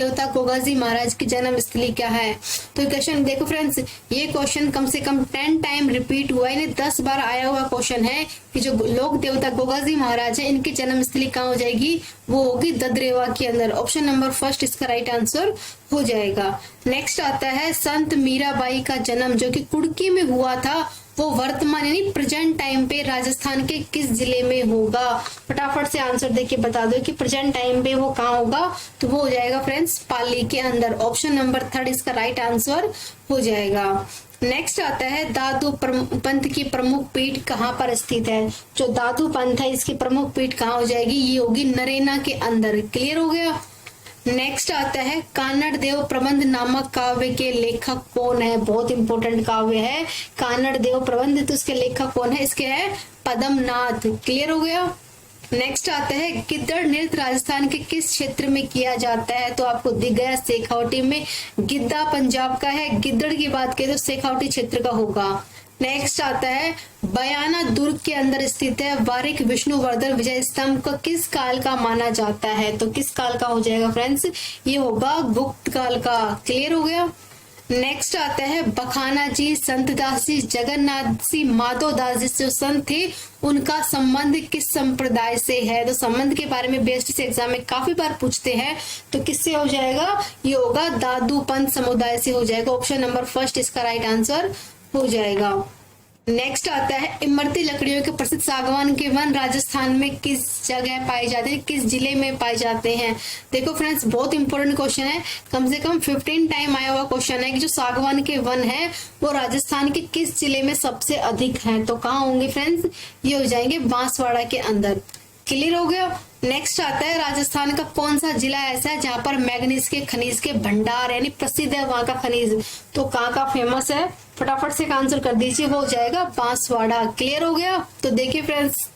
देवता गोगाजी महाराज की जन्म स्थली क्या है? तो क्वेश्चन देखो फ्रेंड्स, ये क्वेश्चन कम से कम 10 टाइम रिपीट हुआ है, यानी 10 बार आया हुआ क्वेश्चन है कि जो लोक देवता गोगाजी महाराज है इनकी जन्म स्थली कहाँ हो जाएगी? वो होगी ददरेवा के अंदर। ऑप्शन नंबर फर्स्ट इसका राइट आंसर हो जाएगा। नेक्स्ट आता है संत मीराबाई का जन्म जो कि कुड़की में हुआ था, वो वर्तमान यानी प्रेजेंट टाइम पे राजस्थान के किस जिले में होगा? फटाफट से आंसर देके बता दो कि प्रेजेंट टाइम पे वो कहाँ होगा। तो वो हो जाएगा फ्रेंड्स पाली के अंदर। ऑप्शन नंबर थर्ड इसका राइट आंसर हो जाएगा। नेक्स्ट आता है दादू पंथ की प्रमुख पीठ कहाँ पर स्थित है? जो दादू पंथ है इसकी प्रमुख पीठ कहाँ हो जाएगी? ये होगी नरेना के अंदर। क्लियर हो गया। नेक्स्ट आता है कानड़ देव प्रबंध नामक काव्य के लेखक कौन है? बहुत इंपॉर्टेंट काव्य है कानड़ देव प्रबंध, तो इसके लेखक कौन है? इसके है पद्मनाथ। क्लियर हो गया। नेक्स्ट आता है गिद्दड़ नृत्य राजस्थान के किस क्षेत्र में किया जाता है? तो आपको दिख गया शेखावटी में। गिद्दा पंजाब का है, गिद्दड़ की बात करें तो शेखावटी क्षेत्र का होगा। नेक्स्ट आता है बयाना दुर्ग के अंदर स्थित है वारिक विष्णुवर्धन विजय स्तंभ को किस काल का माना जाता है? तो किस काल का हो जाएगा फ्रेंड्स? ये होगा गुप्त काल का। क्लियर हो गया। नेक्स्ट आता है बखाना जी, संतदास जी, जगन्नाथ जी, माधोदास जी जो संत थे उनका संबंध किस संप्रदाय से है? तो संबंध के बारे में बेस्ट से एग्जाम में काफी बार पूछते हैं, तो किससे हो जाएगा? ये होगा दादू पंथ समुदाय से हो जाएगा। ऑप्शन नंबर फर्स्ट इसका राइट आंसर हो जाएगा। नेक्स्ट आता है इमरती लकड़ियों के प्रसिद्ध सागवान के वन राजस्थान में किस जगह पाए जाते हैं, किस जिले में पाए जाते हैं? देखो फ्रेंड्स बहुत इंपॉर्टेंट क्वेश्चन है, कम से कम 15 टाइम आया हुआ क्वेश्चन है कि जो सागवान के वन है वो राजस्थान के किस जिले में सबसे अधिक है? तो कहाँ होंगे फ्रेंड्स? ये हो जाएंगे बांसवाड़ा के अंदर। क्लियर हो गया। नेक्स्ट आता है राजस्थान का कौन सा जिला ऐसा है जहां पर मैग्नीज के खनिज के भंडार यानी प्रसिद्ध है वहां का खनिज? तो कहाँ का फेमस है? फटाफट से आंसर कर दीजिए, वो हो जाएगा बांसवाड़ा। क्लियर हो गया। तो देखिए फ्रेंड्स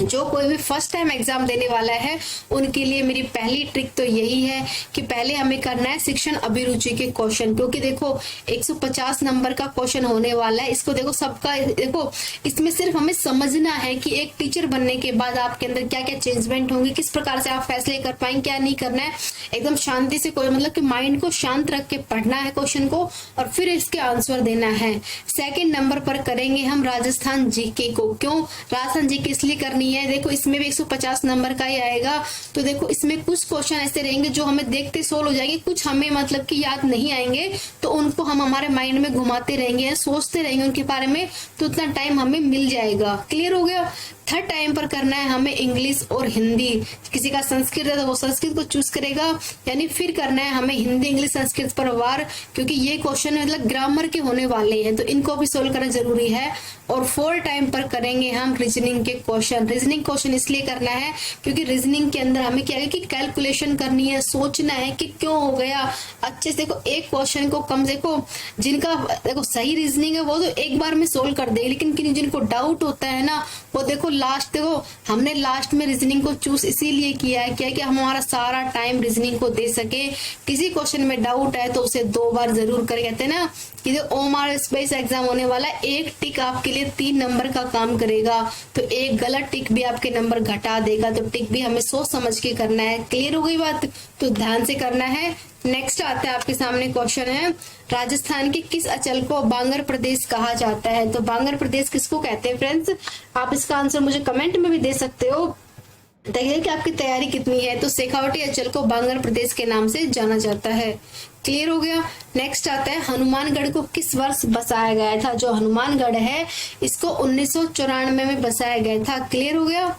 जो कोई भी फर्स्ट टाइम एग्जाम देने वाला है उनके लिए मेरी पहली ट्रिक तो यही है कि पहले हमें करना है शिक्षण अभिरुचि के क्वेश्चन, क्योंकि देखो 150 नंबर का क्वेश्चन होने वाला है। इसको देखो सबका देखो इसमें सिर्फ हमें समझना है कि एक टीचर बनने के बाद आपके अंदर क्या क्या चेंजमेंट होंगे, किस प्रकार से आप फैसले कर पाएंगे, क्या नहीं करना है। एकदम शांति से कोई मतलब कि माइंड को शांत रख के पढ़ना है क्वेश्चन को और फिर इसके आंसर देना है। सेकेंड नंबर पर करेंगे हम राजस्थान जीके को। क्यों राजस्थान जीके इसलिए करनी है? देखो इसमें भी 150 नंबर का ही आएगा, तो देखो इसमें कुछ क्वेश्चन ऐसे रहेंगे जो हमें देखते सोल्व हो जाएंगे, कुछ हमें मतलब कि याद नहीं आएंगे, तो उनको हम हमारे माइंड में घुमाते रहेंगे, सोचते रहेंगे उनके बारे में, तो उतना टाइम हमें मिल जाएगा। क्लियर हो गया। थर्ड टाइम पर करना है हमें इंग्लिश और हिंदी। किसी का संस्कृत है तो वो संस्कृत को चूज करेगा, यानी फिर करना है हमें हिंदी इंग्लिश संस्कृत पर वार, क्योंकि ये क्वेश्चन मतलब ग्रामर के होने वाले हैं, तो इनको भी सोल्व करना जरूरी है। और फोर्थ टाइम पर करेंगे हम रीजनिंग के क्वेश्चन। रीजनिंग क्वेश्चन इसलिए करना है क्योंकि रीजनिंग के अंदर हमें क्या है कि कैलकुलेशन करनी है, सोचना है कि क्यों हो गया। अच्छे से देखो एक क्वेश्चन को कम देखो जिनका देखो सही रीजनिंग है वो तो एक बार में सोल्व कर दे, लेकिन जिनको डाउट होता है ना वो देखो लास्ट देखो हमने लास्ट में रीजनिंग को चूज इसीलिए किया है क्या कि हम हमारा सारा टाइम रीजनिंग को दे सके। किसी क्वेश्चन में डाउट है तो उसे 2 बार जरूर करें। कहते हैं ना कि ओमआर स्पेस एग्जाम होने वाला है, एक टिक आपके लिए 3 नंबर का काम करेगा, तो एक गलत टिक भी आपके नंबर घटा देगा, तो टिक भी हमें सोच समझ के करना है। क्लियर हो गई बात? तो ध्यान से करना है। नेक्स्ट आता है आपके सामने क्वेश्चन है राजस्थान के किस अंचल को बांगर प्रदेश कहा जाता है? तो बांगर प्रदेश किसको कहते हैं फ्रेंड्स? आप इसका आंसर मुझे कमेंट में भी दे सकते हो, देखिए कि आपकी तैयारी कितनी है। तो शेखावटी अंचल को बांगर प्रदेश के नाम से जाना जाता है। क्लियर हो गया। नेक्स्ट आता है हनुमानगढ़ को किस वर्ष बसाया गया था? जो हनुमानगढ़ है इसको 1994 में बसाया गया था। क्लियर हो गया।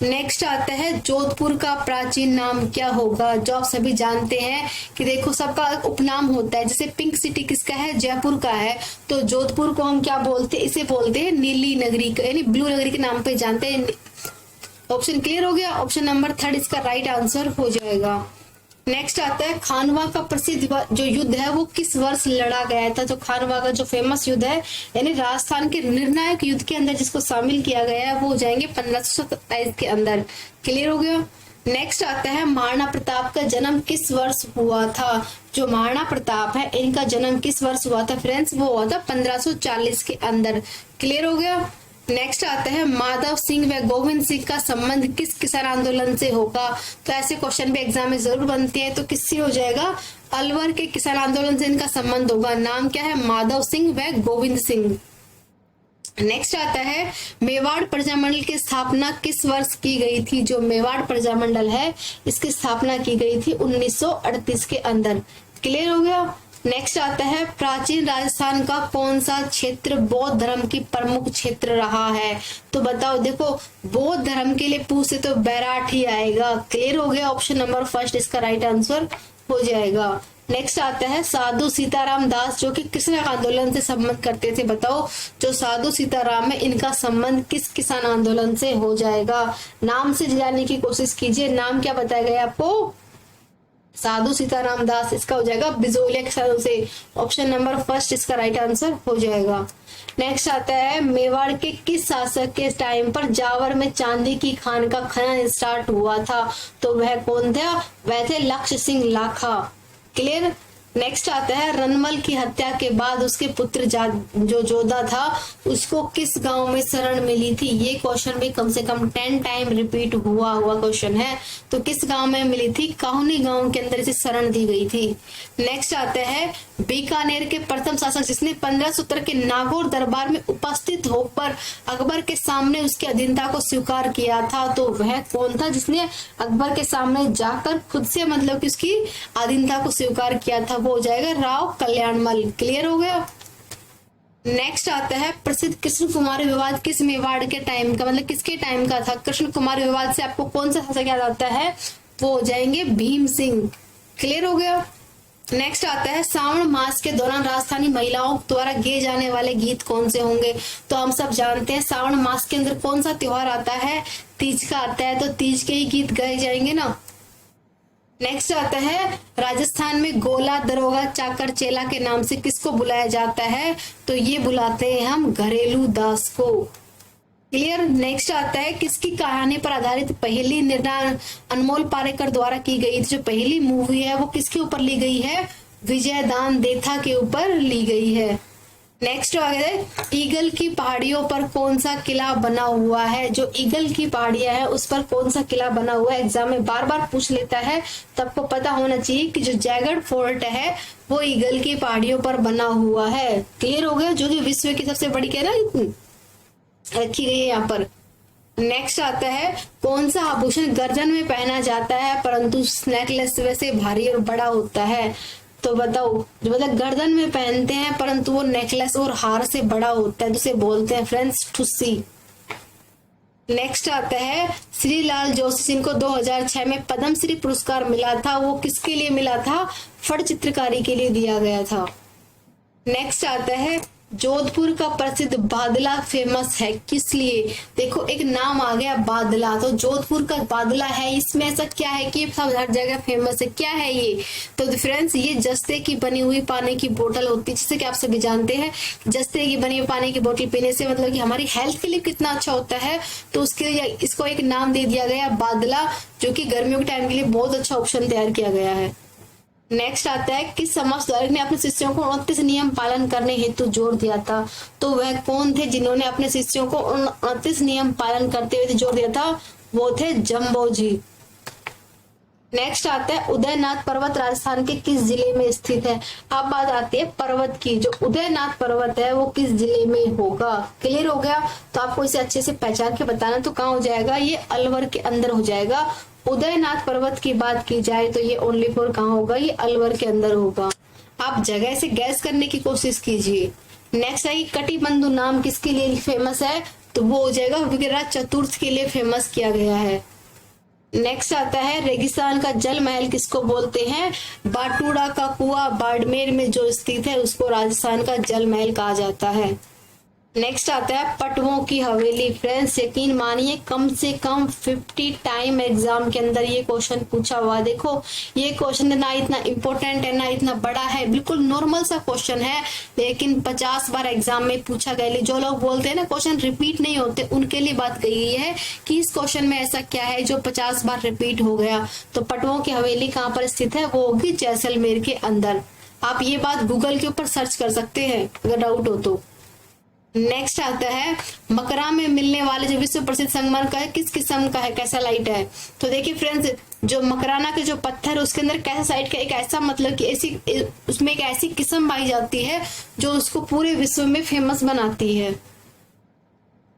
नेक्स्ट आता है जोधपुर का प्राचीन नाम क्या होगा? जो आप सभी जानते हैं कि देखो सबका उपनाम होता है, जैसे पिंक सिटी किसका है? जयपुर का है, तो जोधपुर को हम क्या बोलते हैं? इसे बोलते हैं नीली नगरी यानी ब्लू नगरी के नाम पे जानते हैं। ऑप्शन क्लियर हो गया। ऑप्शन नंबर थर्ड इसका राइट आंसर हो जाएगा। नेक्स्ट आता है खानवा का प्रसिद्ध जो युद्ध है वो किस वर्ष लड़ा गया था? तो खानवा का जो फेमस युद्ध है यानी राजस्थान के निर्णायक युद्ध के अंदर जिसको शामिल किया गया है वो हो जाएंगे 1527 के अंदर। क्लियर हो गया। नेक्स्ट आता है महाराणा प्रताप का जन्म किस वर्ष हुआ था? जो महाराणा प्रताप है इनका जन्म किस वर्ष हुआ था फ्रेंड्स? वो हुआ था 1540 के अंदर। क्लियर हो गया। नेक्स्ट आता है माधव सिंह व गोविंद सिंह का संबंध किस किसान आंदोलन से होगा। तो ऐसे क्वेश्चन भी एग्जाम में जरूर बनते हैं। तो किससे हो जाएगा, अलवर के किसान आंदोलन से इनका संबंध होगा। नाम क्या है, माधव सिंह व गोविंद सिंह। नेक्स्ट आता है मेवाड़ प्रजामंडल की स्थापना किस वर्ष की गई थी। जो मेवाड़ प्रजामंडल है इसकी स्थापना की गई थी 1938 के अंदर। क्लियर हो गया। नेक्स्ट आता है प्राचीन राजस्थान का कौन सा क्षेत्र बौद्ध धर्म की प्रमुख क्षेत्र रहा है। तो बताओ, देखो बौद्ध धर्म के लिए पूछे तो बैराठ ही आएगा। क्लियर हो गया, ऑप्शन नंबर फर्स्ट इसका राइट आंसर हो जाएगा। नेक्स्ट आता है साधु सीताराम दास जो कि किस आंदोलन से संबंध करते थे। बताओ, जो साधु सीताराम है इनका संबंध किस किसान आंदोलन से हो जाएगा। नाम से जानने की कोशिश कीजिए। नाम क्या बताया गया आपको, साधु सीताराम दास। इसका हो जाएगा बिजोलिया किसानों से। ऑप्शन नंबर फर्स्ट इसका राइट आंसर हो जाएगा। नेक्स्ट आता है मेवाड़ के किस शासक के टाइम पर जावर में चांदी की खान का खनन स्टार्ट हुआ था। तो वह कौन था, वह थे लक्ष्य सिंह लाखा। क्लियर। नेक्स्ट आता है रनमल की हत्या के बाद उसके पुत्र जो जोधा था उसको किस गांव में शरण मिली थी। ये क्वेश्चन भी कम से कम 10 टाइम रिपीट हुआ क्वेश्चन है। तो किस गांव में मिली थी, काहुनी गांव के अंदर इसे शरण दी गई थी। नेक्स्ट आता है बीकानेर के प्रथम शासक जिसने 1517 के नागौर दरबार में उपस्थित होकर अकबर के सामने उसकी अधीनता को स्वीकार किया था। तो वह कौन था जिसने अकबर के सामने जाकर खुद से मतलब कि उसकी अधीनता को स्वीकार किया था। वो हो जाएगा राव कल्याणमल। क्लियर हो गया। नेक्स्ट आता है प्रसिद्ध कृष्ण कुमार विवाद किस मेवाड़ के टाइम का, मतलब किसके टाइम का था। कृष्ण कुमार विवाद से आपको कौन सा शासक याद आता है, वो हो जाएंगे भीम सिंह। क्लियर हो गया। नेक्स्ट आता है श्रावण मास के दौरान राजस्थानी महिलाओं द्वारा गाए जाने वाले गीत कौन से होंगे। तो हम सब जानते हैं श्रावण मास के अंदर कौन सा त्योहार आता है, तीज का आता है। तो तीज के ही गीत गाए जाएंगे ना। नेक्स्ट आता है राजस्थान में गोला, दरोगा, चाकर, चेला के नाम से किसको बुलाया जाता है। तो ये बुलाते हैं हम घरेलू दास को। क्लियर। नेक्स्ट आता है किसकी कहानी पर आधारित पहली निर्णय अनमोल पारेकर द्वारा की गई थी। जो पहली मूवी है वो किसके ऊपर ली गई है, विजयदान देथा के ऊपर ली गई है। नेक्स्ट आ गया ईगल की पहाड़ियों पर कौन सा किला बना हुआ है। जो ईगल की पहाड़ियां है उस पर कौन सा किला बना हुआ है, एग्जाम में बार बार पूछ लेता है। तो आपको पता होना चाहिए कि जो जयगढ़ फोर्ट है वो ईगल की पहाड़ियों पर बना हुआ है। क्लियर हो गया। जो कि विश्व की सबसे बड़ी क्या ना रखी गई है यहाँ पर। नेक्स्ट आता है कौन सा आभूषण गर्दन में पहना जाता है परंतु नेकलेस वैसे भारी और बड़ा होता है। तो बताओ, जो मतलब गर्दन में पहनते हैं परंतु वो नेकलेस और हार से बड़ा होता है, जिसे बोलते हैं फ्रेंड्स ठुस्सी। नेक्स्ट आता है श्रीलाल जोशी सिंह को 2006 में पद्मश्री पुरस्कार मिला था। वो किसके लिए मिला था, फट चित्रकारी के लिए दिया गया था। नेक्स्ट आता है जोधपुर का प्रसिद्ध बादला फेमस है किस लिए। देखो एक नाम आ गया बादला, तो जोधपुर का बादला है, इसमें ऐसा क्या है कि सब हर जगह फेमस है। क्या है ये, तो फ्रेंड्स ये जस्ते की बनी हुई पानी की बोतल होती है, जिससे कि आप सभी जानते हैं जस्ते की बनी हुई पानी की बोतल पीने से मतलब कि हमारी हेल्थ के लिए कितना अच्छा होता है। तो उसके लिए इसको एक नाम दे दिया गया बादला, जो कि गर्मियों के टाइम के लिए बहुत अच्छा ऑप्शन तैयार किया गया है। नेक्स्ट आता है किस समाज सुधारक ने अपने शिष्यों को 29 नियम पालन करने हेतु जोर दिया था। तो वह कौन थे जिन्होंने अपने शिष्यों को 29 नियम पालन करते हुए जोर दिया था, वो थे जम्बो जी। नेक्स्ट आता है उदयनाथ पर्वत राजस्थान के किस जिले में स्थित है। अब बात आती है पर्वत की। जो उदयनाथ पर्वत है वो किस जिले में होगा। क्लियर हो गया। तो आपको इसे अच्छे से पहचान के बताना। तो कहाँ हो जाएगा, ये अलवर के अंदर हो जाएगा। उदयनाथ पर्वत की बात की जाए तो ये ओनली फॉर कहाँ होगा, ये अलवर के अंदर होगा। आप जगह से गैस करने की कोशिश कीजिए। नेक्स्ट है कटिबंधु नाम किसके लिए फेमस है, तो वो हो जाएगा विग्रह चतुर्थ के लिए फेमस किया गया है। नेक्स्ट आता है रेगिस्तान का जल महल किसको बोलते हैं, बाटूड़ा का कुआं बाड़मेर में जो स्थित है उसको राजस्थान का जल महल कहा जाता है। नेक्स्ट आता है पटवों की हवेली। फ्रेंड्स यकीन मानिए कम से कम 50 टाइम एग्जाम के अंदर ये क्वेश्चन पूछा हुआ। देखो ये क्वेश्चन ना इतना इम्पोर्टेंट है ना इतना बड़ा है, बिल्कुल नॉर्मल सा क्वेश्चन है, लेकिन 50 बार एग्जाम में पूछा गया। जो लोग बोलते हैं ना क्वेश्चन रिपीट नहीं होते, उनके लिए बात कही गई है कि इस क्वेश्चन में ऐसा क्या है जो 50 बार रिपीट हो गया। तो पटवों की हवेली कहाँ पर स्थित है, वो होगी जैसलमेर के अंदर। आप ये बात गूगल के ऊपर सर्च कर सकते हैं अगर डाउट हो तो। नेक्स्ट आता है मकरा में मिलने वाले जो विश्व प्रसिद्ध संगमरमर का है किस किस्म का है, कैसा लाइट है। तो देखिए फ्रेंड्स, जो मकराना के जो पत्थर उसके अंदर कैसा साइड का एक ऐसा मतलब कि ऐसी उसमें एक ऐसी किस्म पाई जाती है जो उसको पूरे विश्व में फेमस बनाती है।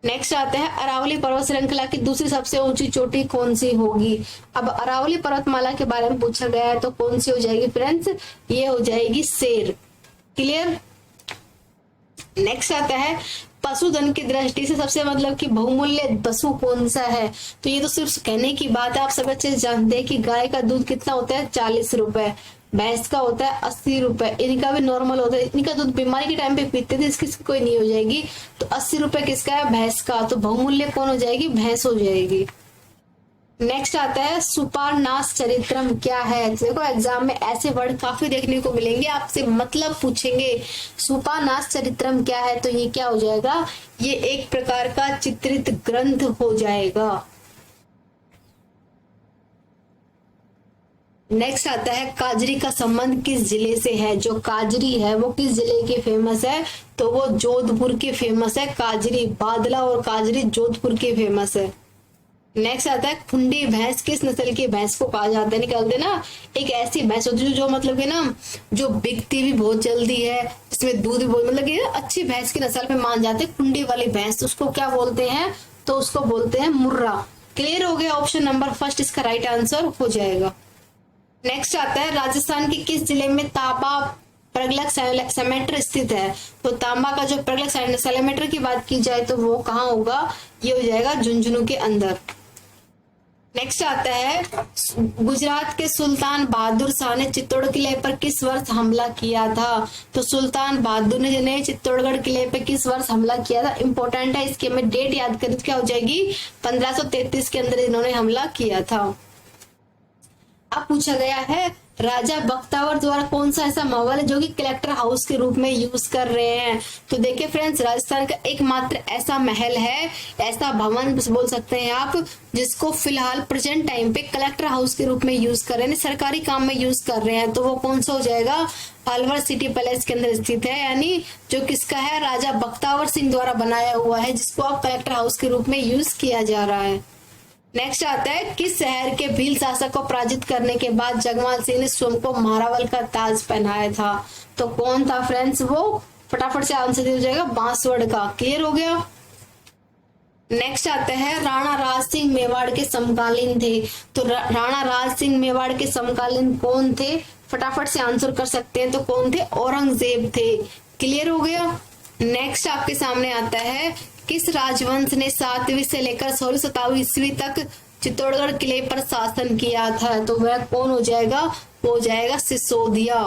नेक्स्ट आता है अरावली पर्वत श्रृंखला की दूसरी सबसे ऊंची चोटी कौन सी होगी। अब अरावली पर्वतमाला के बारे में पूछा गया है तो कौन सी हो जाएगी फ्रेंड्स, ये हो जाएगी शेर। क्लियर। नेक्स्ट आता है पशुधन की दृष्टि से सबसे मतलब कि बहुमूल्य पशु कौन सा है। तो ये तो सिर्फ कहने की बात है, आप सब अच्छे से जानते हैं कि गाय का दूध कितना होता है 40 रुपए, भैंस का होता है 80 रुपए, इनका भी नॉर्मल होता है। इनका दूध बीमारी के टाइम पे पीते थे, इसकी कोई नहीं हो जाएगी। तो 80 रुपए किसका है, भैंस का। तो बहुमूल्य कौन हो जाएगी, भैंस हो जाएगी। नेक्स्ट आता है सुपारनास चरित्रम क्या है। देखो एग्जाम में ऐसे वर्ड काफी देखने को मिलेंगे, आपसे मतलब पूछेंगे सुपारनास चरित्रम क्या है। तो ये क्या हो जाएगा, ये एक प्रकार का चित्रित ग्रंथ हो जाएगा। नेक्स्ट आता है काजरी का संबंध किस जिले से है। जो काजरी है वो किस जिले की फेमस है, तो वो जोधपुर की फेमस है। काजरी, बादला और काजरी जोधपुर की फेमस है। नेक्स्ट आता है खुंडी भैंस किस नस्ल की भैंस को कहा जाता है। निकालते ना, एक ऐसी भैंस होती है जो मतलब कि ना जो बिकती भी बहुत जल्दी है, इसमें दूध भी बहुत मतलब कि अच्छी भैंस की नस्ल पे मान जाते हैं। खुंडी वाली भैंस उसको क्या बोलते हैं, तो उसको बोलते हैं मुर्रा। क्लियर हो गया, ऑप्शन नंबर फर्स्ट इसका राइट आंसर हो जाएगा। नेक्स्ट आता है राजस्थान के किस जिले में तांबा प्रगलक सेमेटर स्थित है। तो तांबा का जो प्रगलक सेमेटर की बात की जाए तो वो कहाँ होगा, ये हो जाएगा झुंझुनू के अंदर। नेक्स्ट आता है गुजरात के सुल्तान बहादुर शाह ने चित्तौड़ किले पर किस वर्ष हमला किया था। तो सुल्तान बहादुर ने चित्तौड़गढ़ किले पे किस वर्ष हमला किया था, इंपॉर्टेंट है। इसके में डेट याद करें तो क्या हो जाएगी, 1533 के अंदर इन्होंने हमला किया था। अब पूछा गया है राजा बख्तावर द्वारा कौन सा ऐसा महल है जो कि कलेक्टर हाउस के रूप में यूज कर रहे हैं। तो देखिए फ्रेंड्स, राजस्थान का एकमात्र ऐसा महल है, ऐसा भवन बोल सकते हैं आप, जिसको फिलहाल प्रेजेंट टाइम पे कलेक्टर हाउस के रूप में यूज कर रहे हैं, सरकारी काम में यूज कर रहे हैं। तो वो कौन सा हो जाएगा, अलवर सिटी पैलेस के अंदर स्थित है, यानी जो किसका है, राजा बख्तावर सिंह द्वारा बनाया हुआ है, जिसको अब कलेक्टर हाउस के रूप में यूज किया जा रहा है। नेक्स्ट आता है किस शहर के भील शासक को पराजित करने के बाद जगमाल सिंह ने स्वयं को महारावल का ताज पहनाया था। तो कौन था फ्रेंड्स, वो फटाफट से आंसर हो जाएगा बांसवाड़ा का। क्लियर हो गया। नेक्स्ट आता है राणा राज सिंह मेवाड़ के समकालीन थे। तो राणा राज सिंह मेवाड़ के समकालीन कौन थे, फटाफट से आंसर कर सकते हैं। तो कौन थे, औरंगजेब थे। क्लियर हो गया। नेक्स्ट आपके सामने आता है किस राजवंश ने 7वीं से लेकर 16वीं ईस्वी तक चित्तौड़गढ़ किले पर शासन किया था। तो वह कौन हो जाएगा, वो हो जाएगा सिसोदिया।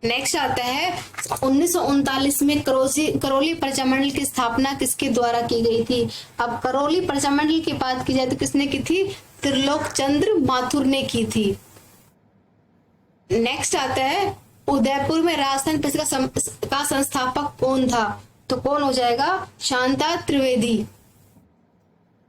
नेक्स्ट आता है 1939 में करौली प्रजामंडल की स्थापना किसके द्वारा की गई थी। अब करौली प्रजामंडल की बात की जाए तो किसने की थी, त्रिलोक चंद्र माथुर ने की थी। नेक्स्ट आता है उदयपुर में राजस्थान प्रेस का संस्थापक कौन था। तो कौन हो जाएगा, शांता त्रिवेदी।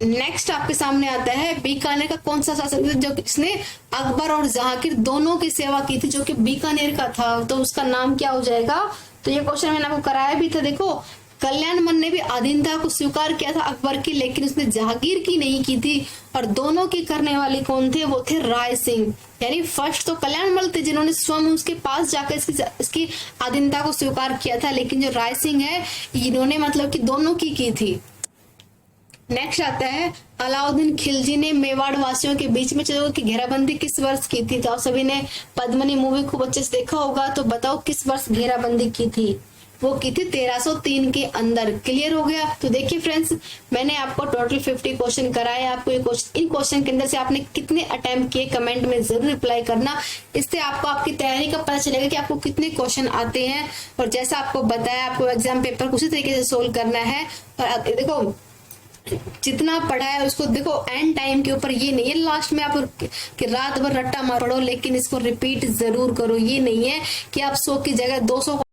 नेक्स्ट आपके सामने आता है बीकानेर का कौन सा शासक जो इसने अकबर और जहांगीर दोनों की सेवा की थी, जो कि बीकानेर का था। तो उसका नाम क्या हो जाएगा। तो ये क्वेश्चन मैंने आपको कराया भी था। देखो कल्याणमल ने भी अधीनता को स्वीकार किया था अकबर की, लेकिन उसने जहांगीर की नहीं की थी। और दोनों की करने वाले कौन थे, वो थे राय सिंह। यानी फर्स्ट तो कल्याणमल थे जिन्होंने स्वयं उसके पास जाकर इसकी अधीनता को स्वीकार किया था, लेकिन जो राय सिंह है इन्होंने मतलब कि दोनों की थी। नेक्स्ट आता है अलाउद्दीन खिलजी ने मेवाड़ वासियों के बीच में चलो की घेराबंदी किस वर्ष की थी। तो आप सभी ने पद्मनी मूवी खूब अच्छे से देखा होगा, तो बताओ किस वर्ष घेराबंदी की थी। वो की थी 1303 के अंदर। क्लियर हो गया। तो देखिए फ्रेंड्स, मैंने आपको टोटल 50 क्वेश्चन कराए। आपको ये क्वेश्चन, इन क्वेश्चन के अंदर से आपने कितने अटेम्प्ट किए कमेंट में जरूर रिप्लाई करना। इससे आपको आपकी तैयारी का पता चलेगा कि आपको कितने क्वेश्चन आते हैं। और जैसा आपको बताया, आपको एग्जाम पेपर उसी तरीके से सोल्व करना है। और देखो जितना पढ़ा है उसको देखो एंड टाइम के ऊपर, ये नहीं है लास्ट में आप कि रात भर रट्टा मार पढ़ो, लेकिन इसको रिपीट जरूर करो। ये नहीं है कि आप 100 की जगह 200